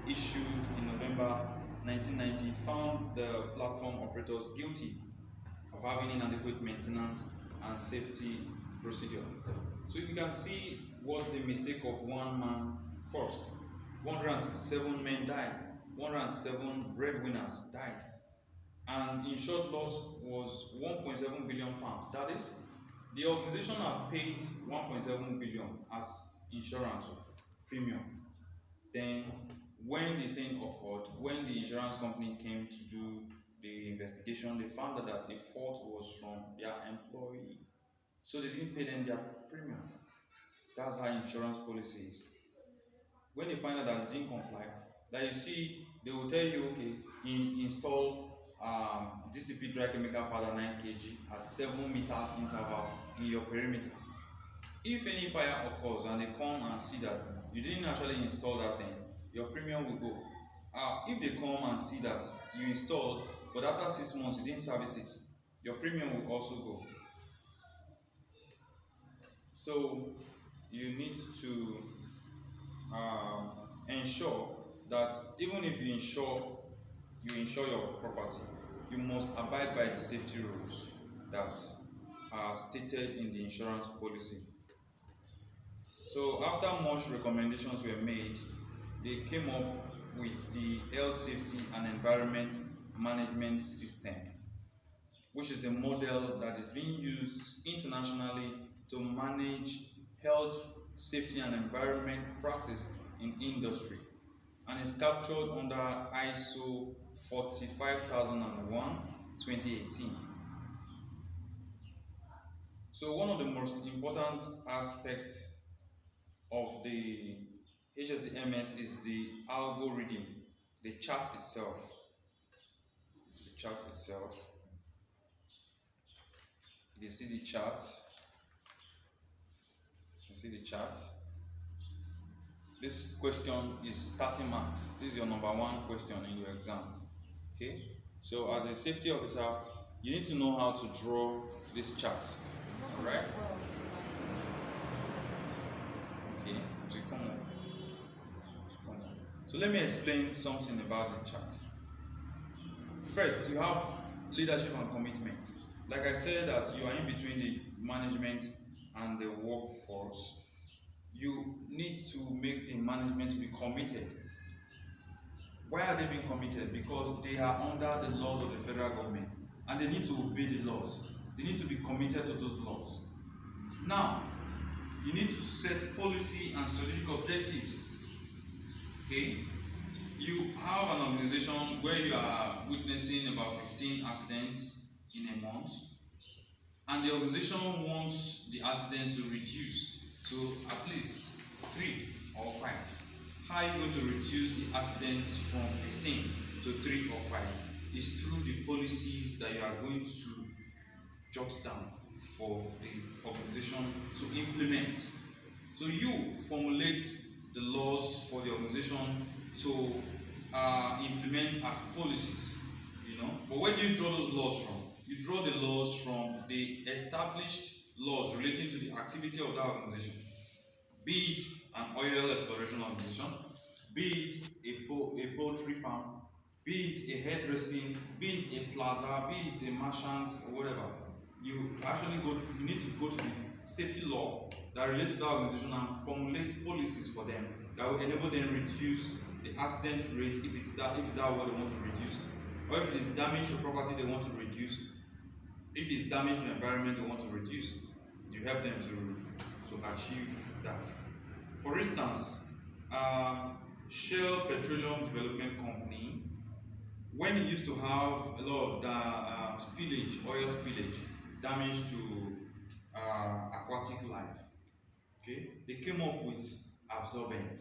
issued in November 1990 found the platform operators guilty of having inadequate maintenance and safety procedure. So you can see what the mistake of one man cost. 107 men died, 107 breadwinners died, and insured loss was 1.7 billion pounds. That is, the organization have paid 1.7 billion as insurance premium. Then, when the thing occurred, when the insurance company came to do the investigation, they found out that the fault was from their employee. So they didn't pay them their premium. That's how insurance policy is. When they find out that they didn't comply, that you see, they will tell you, okay, install DCP dry chemical powder 9 kg at 7 meters interval in your perimeter. If any fire occurs and they come and see that you didn't actually install that thing, your premium will go. If they come and see that you installed, but after 6 months you didn't service it, your premium will also go. So you need to ensure that even if you insure your property, you must abide by the safety rules that are stated in the insurance policy. So after much recommendations were made, they came up with the Health Safety and Environment Management System, which is the model that is being used internationally to manage health, safety, and environment practice in industry, and is captured under ISO 45001:2018. So one of the most important aspects of the HSE is the algorithm, the chart itself. The chart itself. You see the chart. You see the chart. This question is 30 marks. This is your number one question in your exam. Okay. So as a safety officer, you need to know how to draw this chart. All right. Okay. So come on. So let me explain something about the chart. First, you have leadership and commitment. Like I said, that you are in between the management and the workforce. You need to make the management to be committed. Why are they being committed? Because they are under the laws of the federal government and they need to obey the laws. They need to be committed to those laws. Now, you need to set policy and strategic objectives. Okay? You have an organization where you are witnessing about 15 accidents in a month, and the organization wants the accidents to reduce to at least 3 or 5. How are you going to reduce the accidents from 15 to 3 or 5? It's through the policies that you are going to jot down for the organization to implement. So you formulate the laws for the organization to implement as policies, But where do you draw those laws from? You draw the laws from the established laws relating to the activity of that organization, be it an oil exploration organization, be it a poultry farm, be it a hairdressing, be it a plaza, be it a merchant or whatever. You need to go to the safety law that relates to that organization and formulate policies for them that will enable them reduce the accident rate if it's that what they want to reduce, or if it's damage to property they want to reduce, if it's damage to the environment they want to reduce. You help them to achieve that. For instance, Shell Petroleum Development Company, when it used to have a lot of spillage, oil spillage, damage to aquatic life, okay, they came up with absorbent.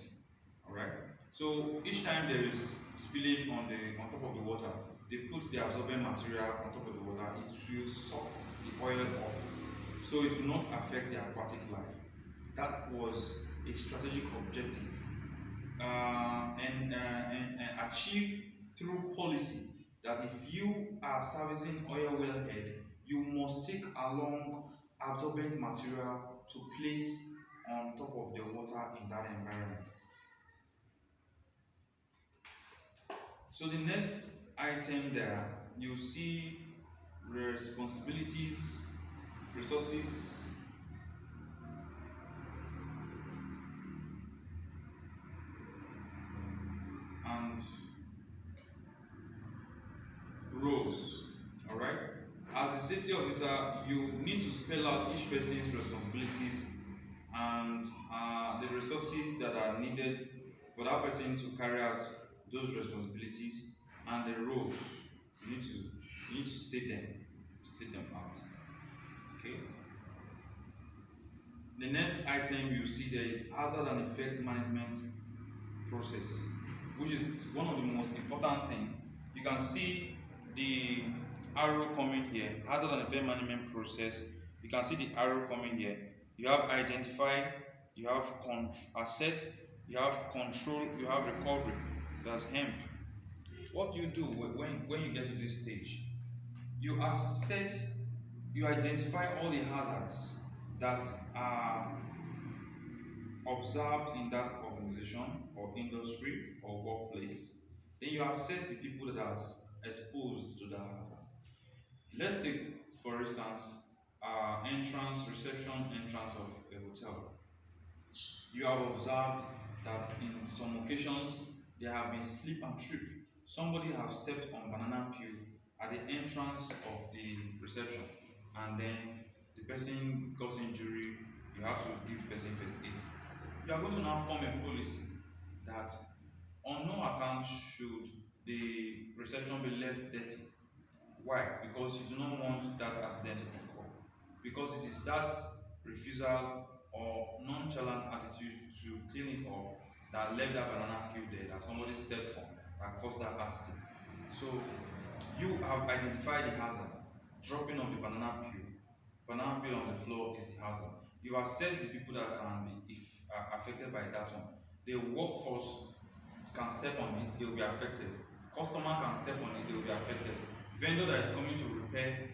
All right. So each time there is spillage on top of the water, they put the absorbent material on top of the water. It will suck the oil off, so it will not affect the aquatic life. That was a strategic objective, and achieved through policy, that if you are servicing oil wellhead, you must take along absorbent material to place on top of the water in that environment. So the next item there, you see responsibilities, resources, and roles. All right. As a safety officer, you need to spell out each person's responsibilities and the resources that are needed for that person to carry out those responsibilities, and the roles. You need to state them out. Okay. The next item you see there is hazard and effects management process, which is one of the most important thing. You can see the arrow coming here, hazard and effect management process. You can see the arrow coming here. You have identify, you have assess, you have control, you have recovery. That's hemp. What do you do when you get to this stage? You assess, you identify all the hazards that are observed in that organization or industry or workplace. Then you assess the people that are exposed to that hazard. Let's take, for instance, reception entrance of a hotel. You have observed that in some occasions there have been slip and trip. Somebody have stepped on banana peel at the entrance of the reception, and then the person got injury. You have to give the person first aid. You are going to now form a policy that on no account should the reception be left dirty. Why? Because you do not want that accident to occur. Because it is that refusal or nonchalant attitude to clean it up that left that banana peel there, that somebody stepped on, that caused that accident. So you have identified the hazard. Dropping of the banana peel on the floor is the hazard. You assess the people that can be affected by that one. The workforce can step on it, they will be affected. Customer can step on it, they will be affected. Vendor that is coming to repair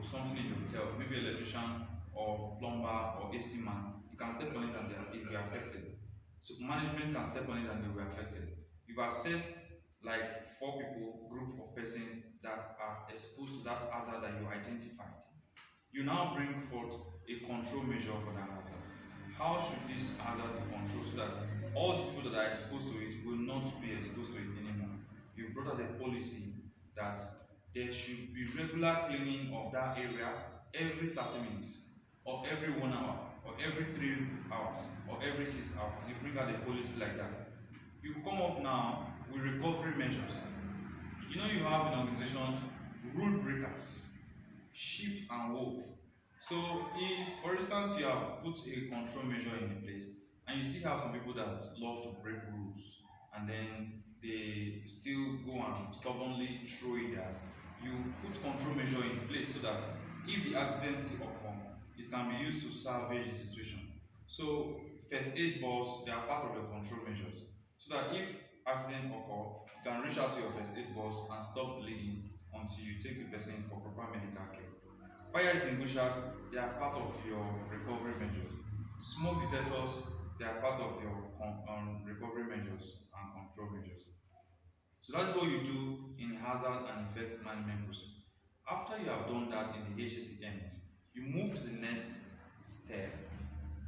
something in the hotel, maybe electrician or plumber or AC man, you can step on it and it will be affected. So management can step on it and they will be affected. You've assessed like 4 people, group of persons that are exposed to that hazard that you identified. You now bring forth a control measure for that hazard. How should this hazard be controlled so that all the people that are exposed to it will not be exposed to it anymore? You brought out a policy that there should be regular cleaning of that area every 30 minutes, or every 1 hour, or every 3 hours, or every 6 hours. You bring out a policy like that. You come up now with recovery measures. You know, you have in organizations rule breakers, sheep and wolf. So if, for instance, you have put a control measure in place and you still have some people that love to break rules and then they still go and stubbornly throw it there, you put control measure in place so that if the accident still occur, it can be used to salvage the situation. So first aid boss, they are part of your control measures, so that if accident occur, you can reach out to your first aid boss and stop bleeding until you take the person for proper medical care. Fire extinguishers, they are part of your recovery measures. Smoke detectors, they are part of your recovery measures and control measures. So that's what you do in hazard and effects management process. After you have done that in the HSE MS, you move to the next step,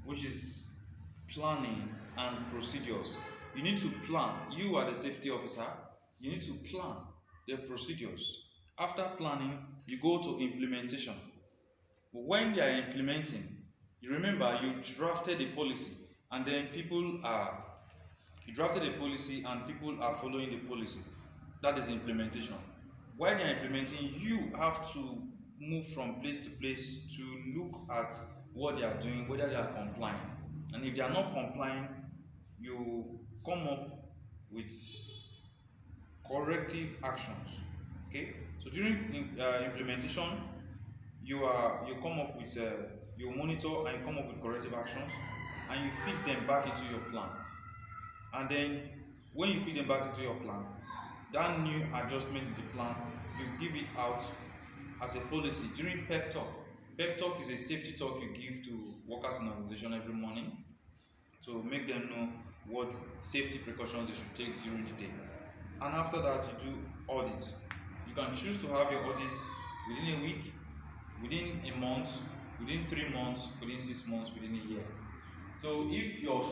which is planning and procedures. You need to plan. You are the safety officer. You need to plan the procedures. After planning, you go to implementation. When they are implementing, you remember you drafted a policy, and then you drafted a policy and people are following the policy. That is implementation. While they are implementing, you have to move from place to place to look at what they are doing, whether they are complying. And if they are not complying, you come up with corrective actions. Okay, so during implementation, you come up with you monitor and you come up with corrective actions, and you feed them back into your plan. And then when you feed them back into your plan, that new adjustment in the plan, you give it out as a policy during pep talk. Pep talk is a safety talk you give to workers in an organization every morning to make them know what safety precautions they should take during the day. and after that you do audit. You can choose to have your audit within a week, within a month, within 3 months, within 6 months, within a year. So if your